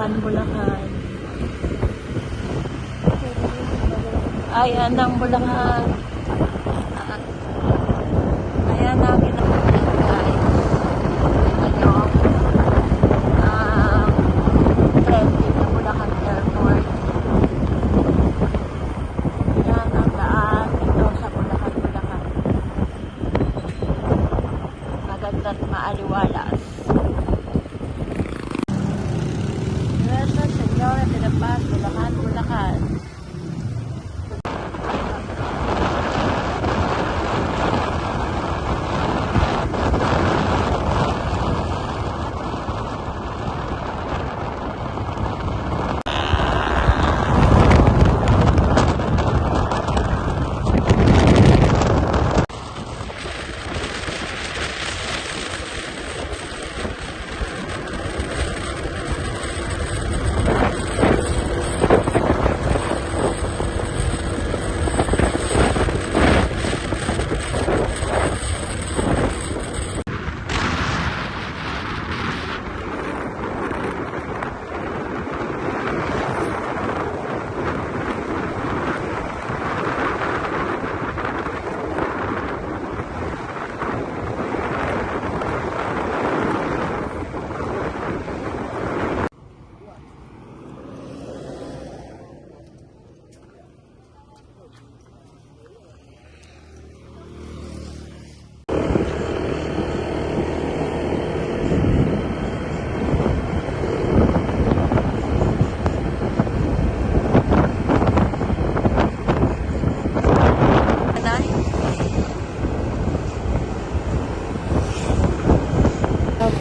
Bulacan, Bulacan. Ayan ang Bulacan. Ayan ang ginagawa guys. Ito yung trending na Bulacan Airport. Yan ang daan ito sa Bulacan, Bulacan. Maganda at maaliwalas. Nuestra Señora de la Paz, Bulacan, Bulacan.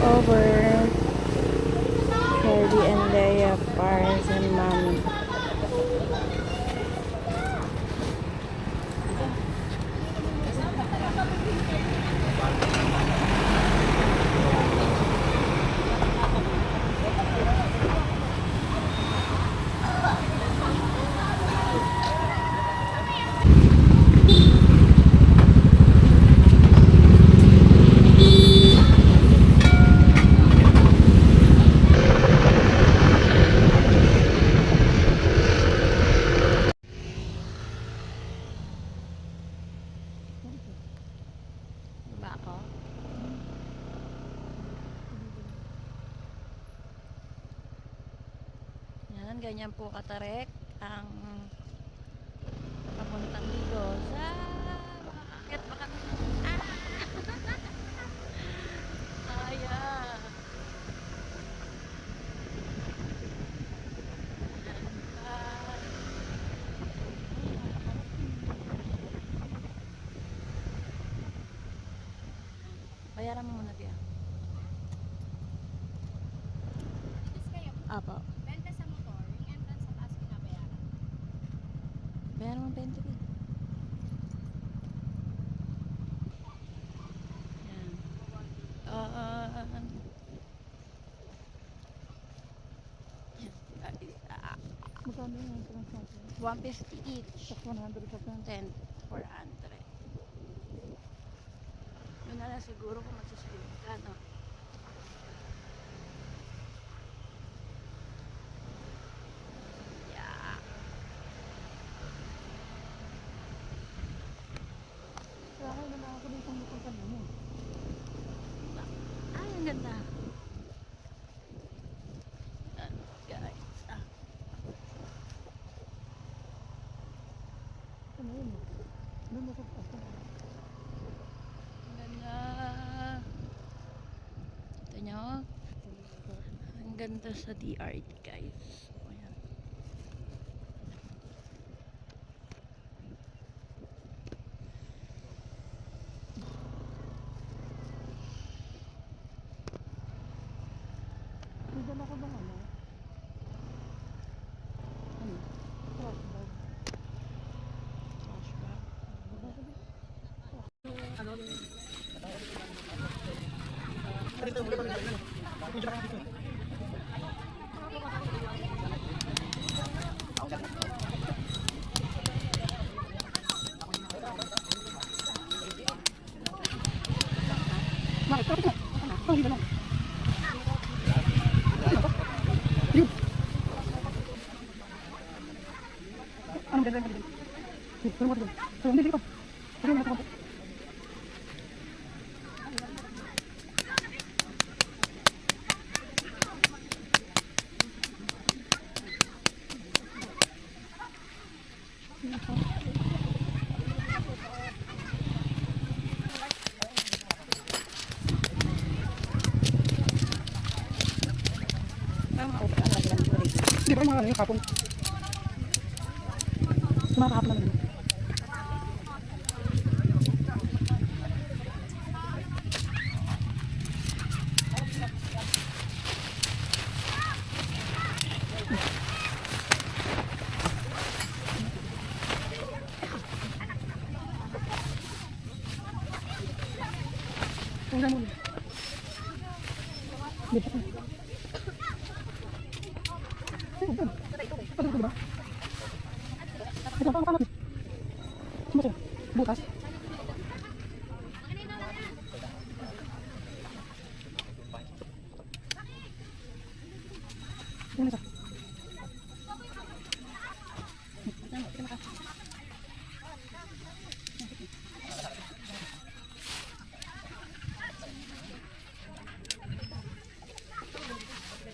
Over Cardi and Leia, parents and mommy. Yan, ganyan po katarek ang papuntang dito sa makakakit pa kami. Ayan. Bayaran mo muna diyan. Apo. Bayaran mo 20 rin. Yan. Magkano yung transaction? 150 each. Tapos 100 ka lang. 10, 400. Yun na lang siguro kung magsusunod ka, no? Yeah. Kaya ako na ako dito ang mukhang kanya mo. Ay, ang ganda. Guys. Ano yun? Doon ako pa. Ang ganda. Ito nyo. Ang ganda sa DRT, guys. Ayan. May dala ka bang ano? Ano? Trash bag. Trash bag. Bakit? Bakit? Bakit? Bakit? Kasi ba mga ano yung kapon? Mga kapon naman. Ang dami mo. Dito pa. Ito ba? Ito pa natin. Ano bukas? Ano sa?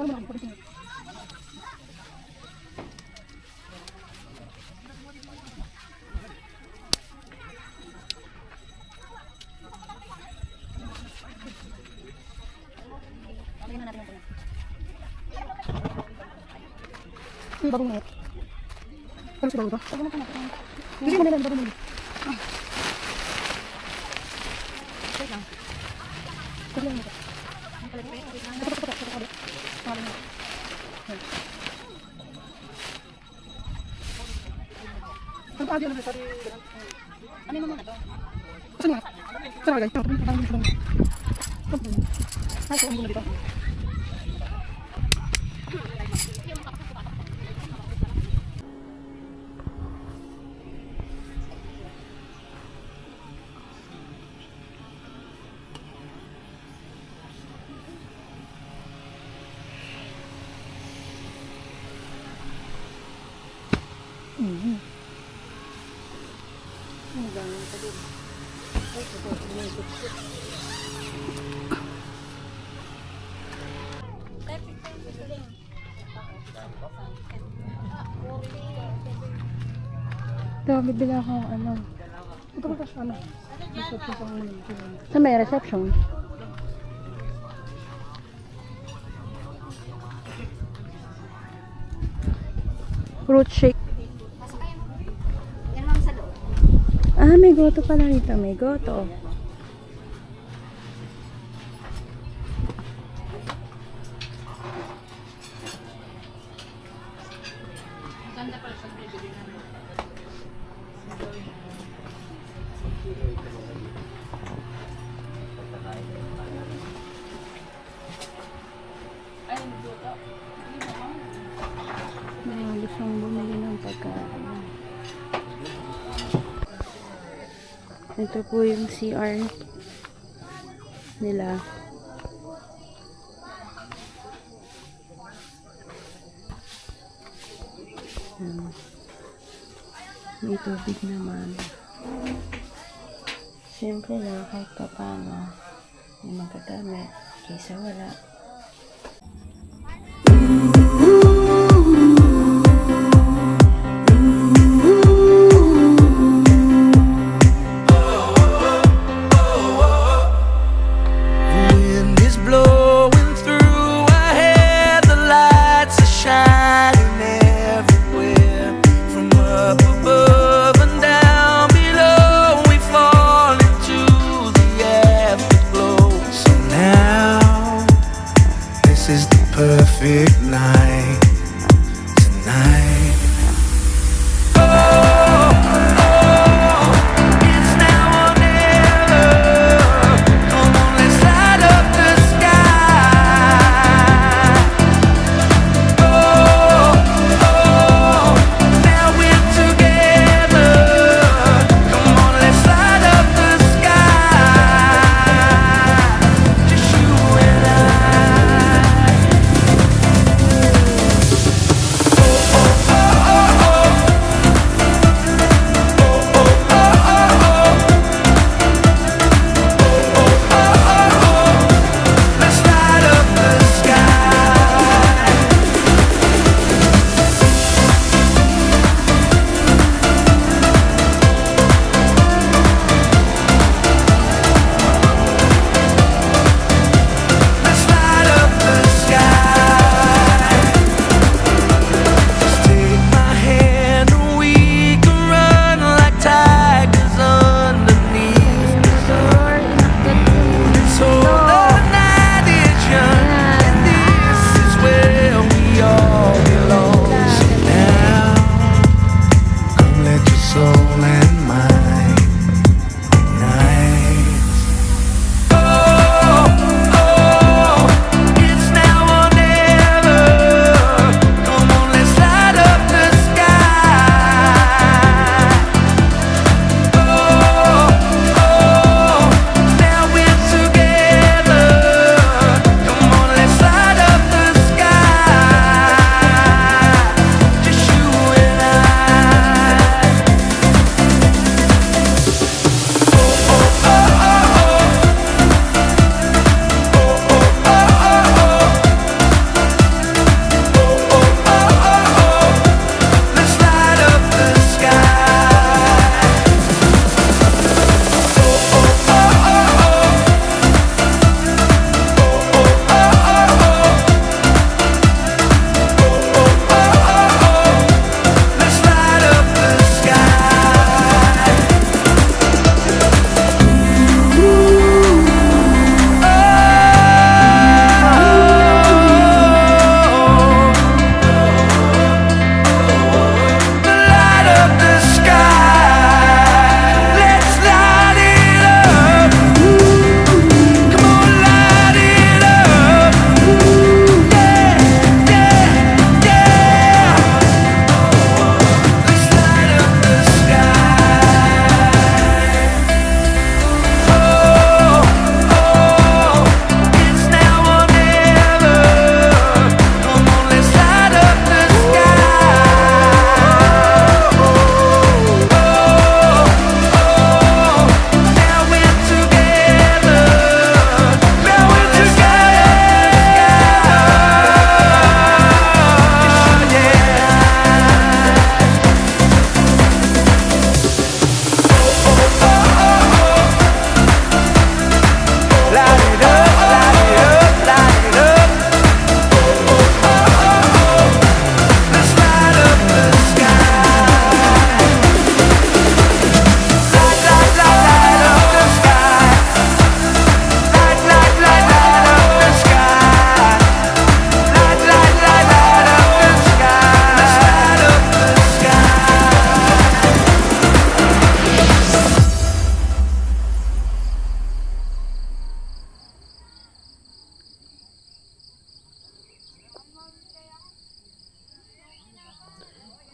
Ano mo lang pagdating? Yung bagong ngayon. Ano si bago ito? Hindi mo nila yung bagong ngayon. Wait lang. Wait lang ito. Ano pa na sabi? Ano yung muna to? Saan nga? Saan nga guys? Ay, so ang muna dito. Ito, bibili ako ng ano. Ito ba kasi ano? Reception sa mga nito. Sa may reception. Fruit shake. Yan ma'am sa loob. Ah, may goto pala rito. May goto. Mga gustong bumili ng pagkain. Ito po yung CR nila. May tubig naman. Siyempre na kahit pa paano may magagamit kaysa wala.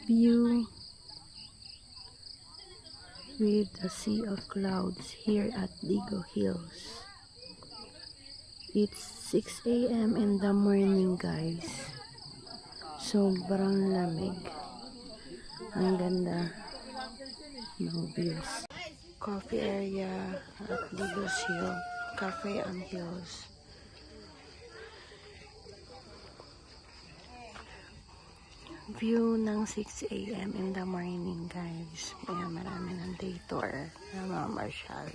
view with a sea of clouds here at Digo Hills. It's 6 a.m. in the morning, guys. Sobrang lamig. Ang ganda ng views. Coffee area at Digo's Hill. Cafe and Hills. View ng 6 a.m. in the morning, guys. Kaya marami ng day tour ng mga marshal.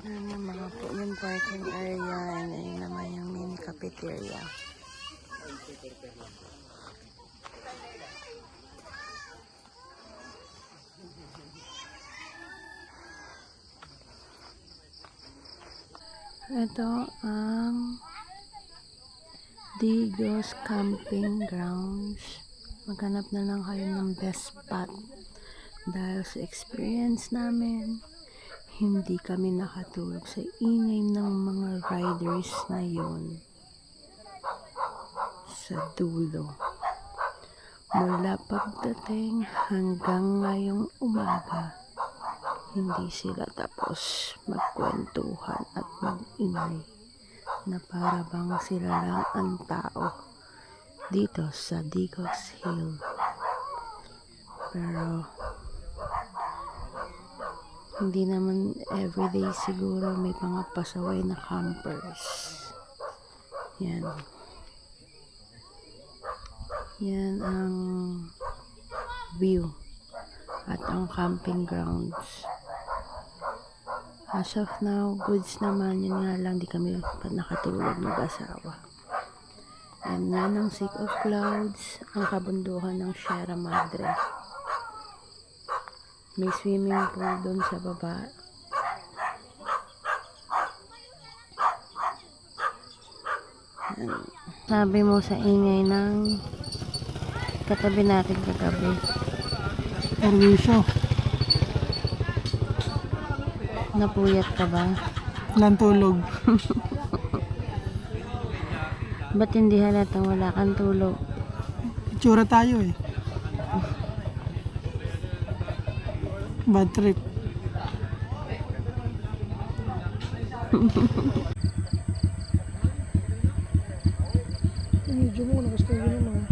Yan yung mga po yung parking area, and ayun naman yung mini cafeteria. Ito ang Digo's Camping Grounds. Maghanap na lang kayo ng best spot. Dahil sa experience namin, hindi kami nakatulog sa ingay ng mga riders na yun. Sa dulo. Mula pagdating hanggang ngayong umaga, hindi sila tapos magkwentuhan at mag-ingay na para bang sila lang ang tao dito sa Digo's Hill. Pero hindi naman everyday, siguro may mga pasaway na campers. Yan. Yan ang view at ang camping grounds. As of now, goods naman. Yun nga lang, di kami pa nakatulog mag-asawa. And yan ang Sea of Clouds, ang kabundukan ng Sierra Madre. May swimming pool doon sa baba. Yan. Sabi mo sa ingay ng katabi natin kagabi. Servisyo. Napuyat ka ba? Walang tulog. Ba't hindi halatang wala kang tulog? Itsura tayo eh. Bad trip. Medyo mo, nakastayo naman.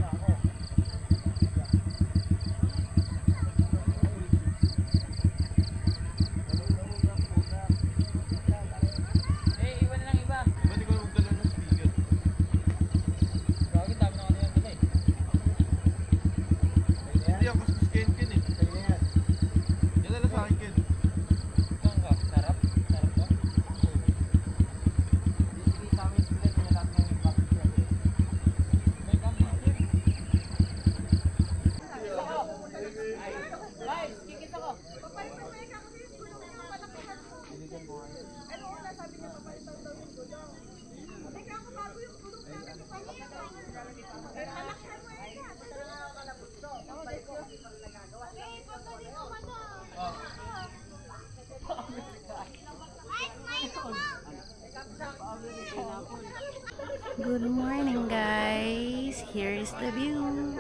Good morning, guys. Here is the view.